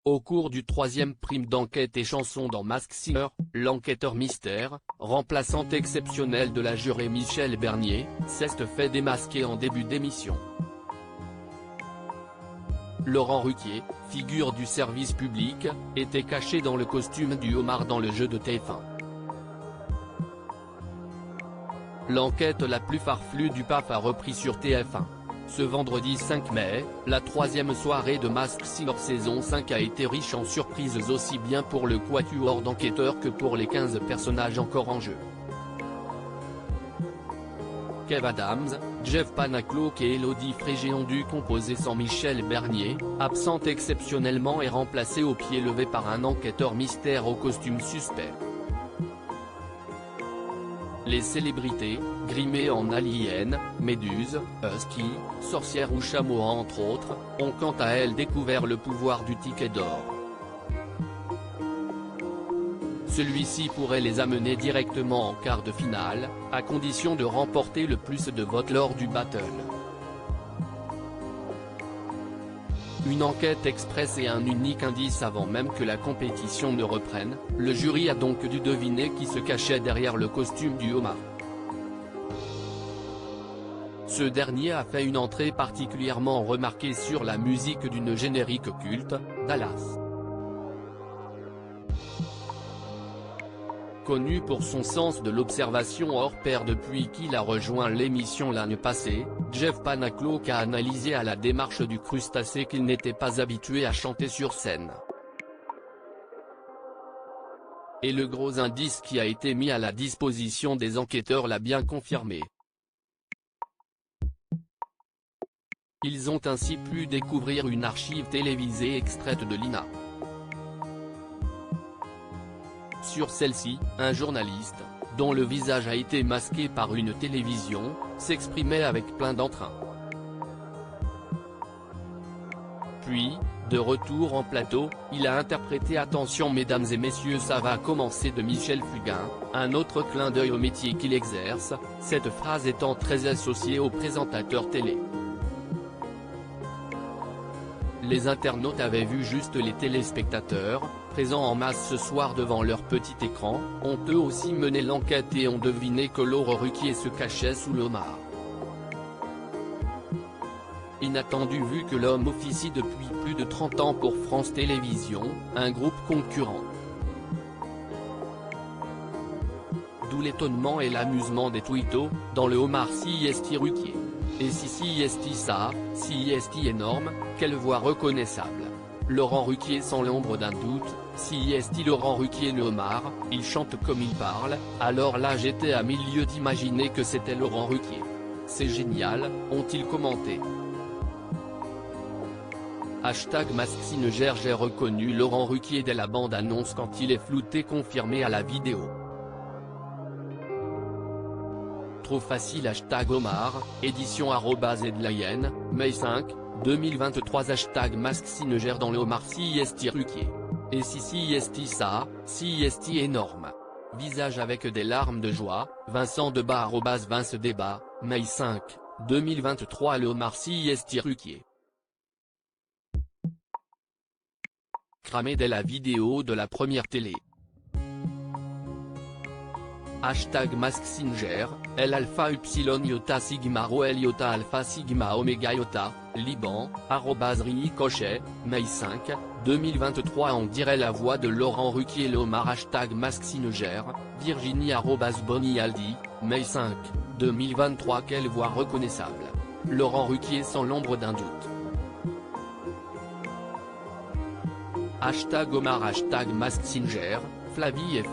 Au cours du troisième prime d'enquête et chanson dans Masked Singer, l'enquêteur mystère, remplaçant exceptionnel de la jurée Michel Bernier, s'est fait démasquer en début d'émission. Laurent Ruquier, figure du service public, était caché dans le costume du homard dans le jeu de TF1. L'enquête la plus farfelue du PAF a repris sur TF1. Ce vendredi 5 mai, la troisième soirée de Masked Singer saison 5 a été riche en surprises aussi bien pour le quatuor d'enquêteurs que pour les 15 personnages encore en jeu. Kev Adams, Jeff Panaclock et Élodie Frégé ont dû composer sans Michel Bernier, absent exceptionnellement et remplacé au pied levé par un enquêteur mystère au costume suspect. Les célébrités, grimées en aliens, méduses, husky, sorcières ou chameaux entre autres, ont quant à elles découvert le pouvoir du ticket d'or. Celui-ci pourrait les amener directement en quart de finale, à condition de remporter le plus de votes lors du battle. Une enquête express et un unique indice avant même que la compétition ne reprenne, le jury a donc dû deviner qui se cachait derrière le costume du homard. Ce dernier a fait une entrée particulièrement remarquée sur la musique d'une générique culte, Dallas. Connu pour son sens de l'observation hors pair depuis qu'il a rejoint l'émission l'année passée, Jeff Panaclock a analysé à la démarche du crustacé qu'il n'était pas habitué à chanter sur scène. Et le gros indice qui a été mis à la disposition des enquêteurs l'a bien confirmé. Ils ont ainsi pu découvrir une archive télévisée extraite de l'INA. Sur celle-ci, un journaliste, dont le visage a été masqué par une télévision, s'exprimait avec plein d'entrain. Puis, de retour en plateau, il a interprété « Attention mesdames et messieurs, ça va commencer » de Michel Fugain, un autre clin d'œil au métier qu'il exerce, cette phrase étant très associée au présentateur télé. Les internautes avaient vu juste les téléspectateurs, présents en masse ce soir devant leur petit écran, ont eux aussi mené l'enquête et ont deviné que Laurent Ruquier se cachait sous le homard. Inattendu vu que l'homme officie depuis plus de 30 ans pour France Télévisions, un groupe concurrent. D'où l'étonnement et l'amusement des twittos, dans le homard si est Ruquier. Et si est ça, si est énorme, quelle voix reconnaissable. Laurent Ruquier sans l'ombre d'un doute, si est Laurent Ruquier le homard, il chante comme il parle, alors là j'étais à milieu d'imaginer que c'était Laurent Ruquier. C'est génial, ont-ils commenté. Masked Singer. J'ai reconnu Laurent Ruquier dès la bande-annonce quand il est flouté confirmé à la vidéo. Trop facile #Omar, édition @Edlayen, mai 5, 2023 #Masked Singer dans le homard si est Ruquier. Et si est ça, si est énorme. Visage avec des larmes de joie, Vincent Debat @Vince Débat, mai 5, 2023 le homard si est Ruquier. Cramé dès la vidéo de la première télé. Masked Singer, L alpha Upsilon iota sigma rho L iota alpha sigma oméga iota, Liban, @Ricochet, mai 5, 2023 On dirait la voix de Laurent Ruquier le homard #Masked Singer, Virginie @Bonnie-Aldi, mai 5, 2023 Quelle voix reconnaissable. Laurent Ruquier sans l'ombre d'un doute. #Omar #Masked Singer, Flavie F.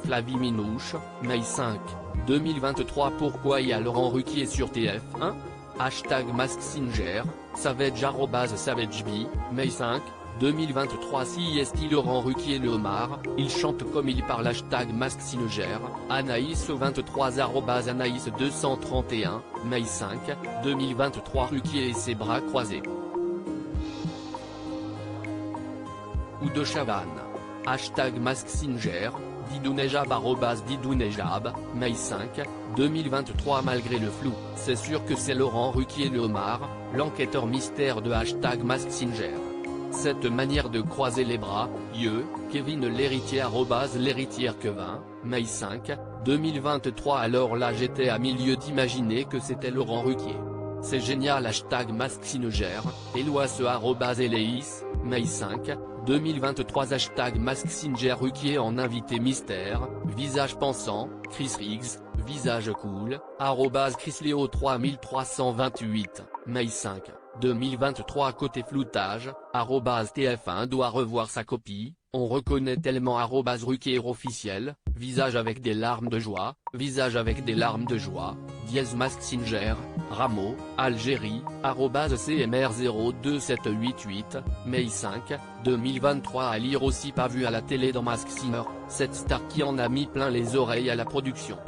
@Flavie Minouche, mai 5, 2023 Pourquoi y a Laurent Ruquier sur TF1 #Masked Singer, Savage @SavageB, mai 5, 2023 Si est Laurent Ruquier le homard, il chante comme il parle #Masked Singer, Anaïs 23 @Anaïs 231, mai 5, 2023 Ruquier et ses bras croisés. Ou de Chavannes. #Masked Singer, Didounejab @Didounejab, Mai 5, 2023. Malgré le flou, c'est sûr que c'est Laurent Ruquier le homard, l'enquêteur mystère de #MaskSinger. Cette manière de croiser les bras, Kevin l'héritier @l'héritière Kevin, Mai 5, 2023. Alors là j'étais à milieu d'imaginer que c'était Laurent Ruquier. C'est génial #MaskSinger, Éloi ce @Eléis, Mai 5, 2023. #MaskSinger Ruquier en invité mystère, visage pensant, Chris Riggs, visage cool, @ChrisLeo 3328, Mai 5, 2023. Côté floutage, @TF1 doit revoir sa copie, on reconnaît tellement @Ruquier officiel, visage avec des larmes de joie, visage avec des larmes de joie, #MaskSinger, Rameau, Algérie, @CMR02788, Mai 5, 2023. À lire aussi. Pas vu à la télé dans Mask Singer, cette star qui en a mis plein les oreilles à la production.